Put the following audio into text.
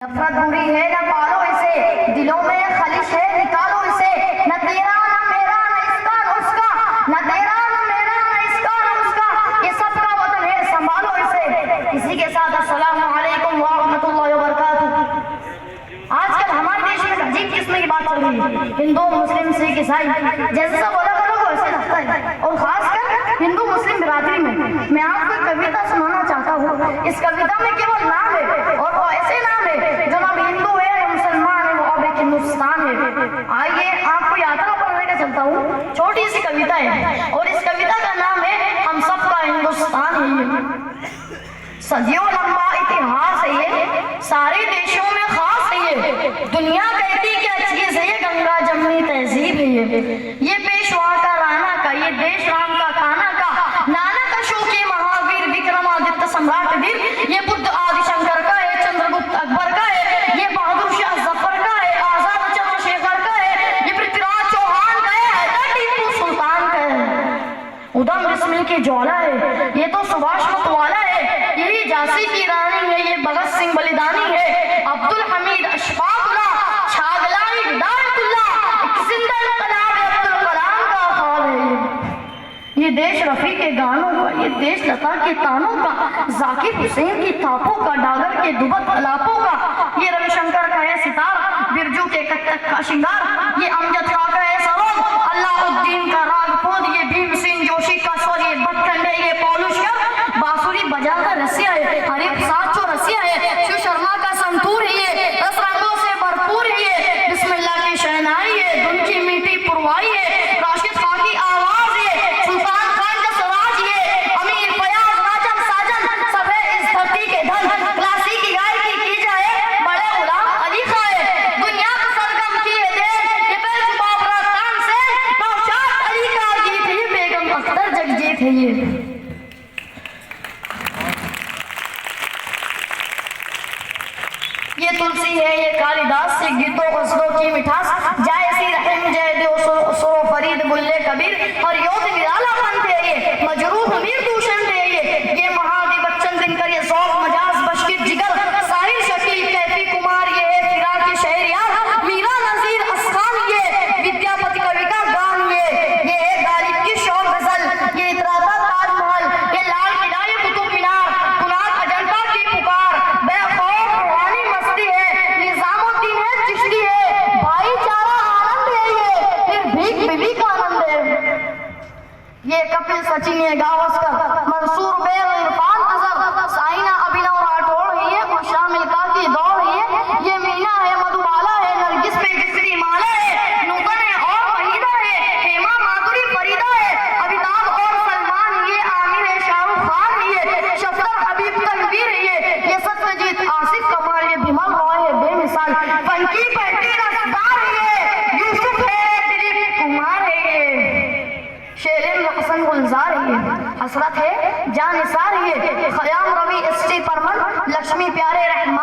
नफरत बुरी है न पालो इसे, दिलों में खलिश है निकालो इसे। न तेरा न मेरा न इसका न उसका, न तेरा न मेरा न इसका न उसका, ये सबका वतन है संभालो इसे। इसी के साथ अस्सलामु अलैकुम व रहमतुल्लाहि व बरकातुहू। आजकल हमारे देश में अजीब किस्म की बात चल रही है, हिंदू मुस्लिम सिख ईसाई जैसे सब अलग अलग वैसे लगता है। और खासकर हिंदू मुस्लिम बिरादरी में मैं आपको एक कविता सुनाना चाहता हूँ। इस कविता में केवल नाम है और वो ऐसे नाम है जो ना हिंदू है ना मुसलमान है, वो अब एक हिंदुस्तान है। आइए आपको यात्रा पर लेकर चलता हूँ। छोटी सी कविता है और इस कविता का नाम है हम सबका हिंदुस्तान है। ये सदियों लंबा इतिहास है, ये सारे देशों में खास है। ये दुनिया कहती क्या चीज है, ये गंगा जमनी तहजीब है। ये पेशवा का राणा का, ये देश राम का खाना का, नानक अशोक के महावीर विक्रमादित्य सम्राट वीर, ये बुद्ध आदिशंकर का है, चंद्रगुप्त अकबर का है, ये बहादुर शाह जफर का है, आजाद चंद्रशेखर का है, ये पृथ्वीराज चौहान का है, हैदर टीपू सुल्तान का है, उदम बिस्मिल की ज्वाला है, ये तो सुभाष मतवाला है, यही झांसी की रानी है, ये भगत सिंह बलिदानी है, अब्दुल हमीद अशफाकुल्लाह छागलाई हिदायतुल्लाह, एक जिंदा इंकलाब अब्दुल कलाम का ख्वाब है। ये देश रफी के गानों का, ये देश लता के तानों का, जाकिर हुसैन की थापों का, डागर के दुबत अलापों का, ये रविशंकर का है सितार, बिरजू के कत्थक का श्रृंगार, ये अमजद खां का है सरोद, अल्लाउद्दीन का रागपोद, ये भीमसेन जोशी का स्वर, ये भटखंडे, ये पौलुष्कर बांसुरी बजाकर रसिया है, हरीफ साथ जो रसिया है, शिव शर्मा का संतूर है, ये रस रंगों से भरपूर है, ये बिस्मिल्लाह की शहनाई है, धुन की मीठी पुरवाई है, राशिद खां की आवाज है, सुल्तान खान का सराज है, अमीर फयाज राजन साजन सब है इस धरती के धन, क्लासिक की गायकी की जाए बड़े गुलाम अली खां है, दुनिया को सरगम की है देश, ये बेजुबान तान से नौशाद अली का गीत है, बेगम अख्तर जगजीत है। ये तुलसी है, ये कालिदास से गीतों गजलों की मिठास, जय श्री रहीम जय देव सो फरीद बुल्ले कबीर और योद निराला पंथ है, ये मजरूह मीर दूषण है, ये महादेव बच्चन दिनकर, ये शौक मजाज बशकीर जिगर साहिर शकील कैफी कुमार, ये है फिराक के शहरियार मीरा नजीर असखान, ये विद्यापति कवि का गान, ये है गालिब की शौक गजल, ये इतराता ताजमहल, ये लाल किला, ये कुतुब मीनार, कुनार अजंता की पुकार, बेखौफ रूहानी मस्ती है, निजामुद्दीन है चिश्ती है, भाईचारा आनंद है, ये फिर भीख बीबी का आनंद है। ये कपिल सचिन है गावस्कर, मंसूर बेग इरफान अजहर, साइना अभिनव राठौड़ है, ये उषा मिल्का की दौड़ है, ये मीना है मधुबाला है, नरगिस पे जिसकी माला है, नूतन है और वहीदा है, हेमा माधुरी फरीदा है, अमिताभ और सलमान, ये आमिर है शाहरुख खान, ये शफकत हबीब तनवीर है, ये सत्यजीत आसिफ कमाल, ये बिमल रॉय है बेमिसाल, फंकी पट्टी रसदार है, यूसुफ है दिलीप कुमार है, ये शेरिन हसन गुलजार है, हसरत है जानिसार है, खयाम रवि एस टी परमन, लक्ष्मी प्यारे रहमान।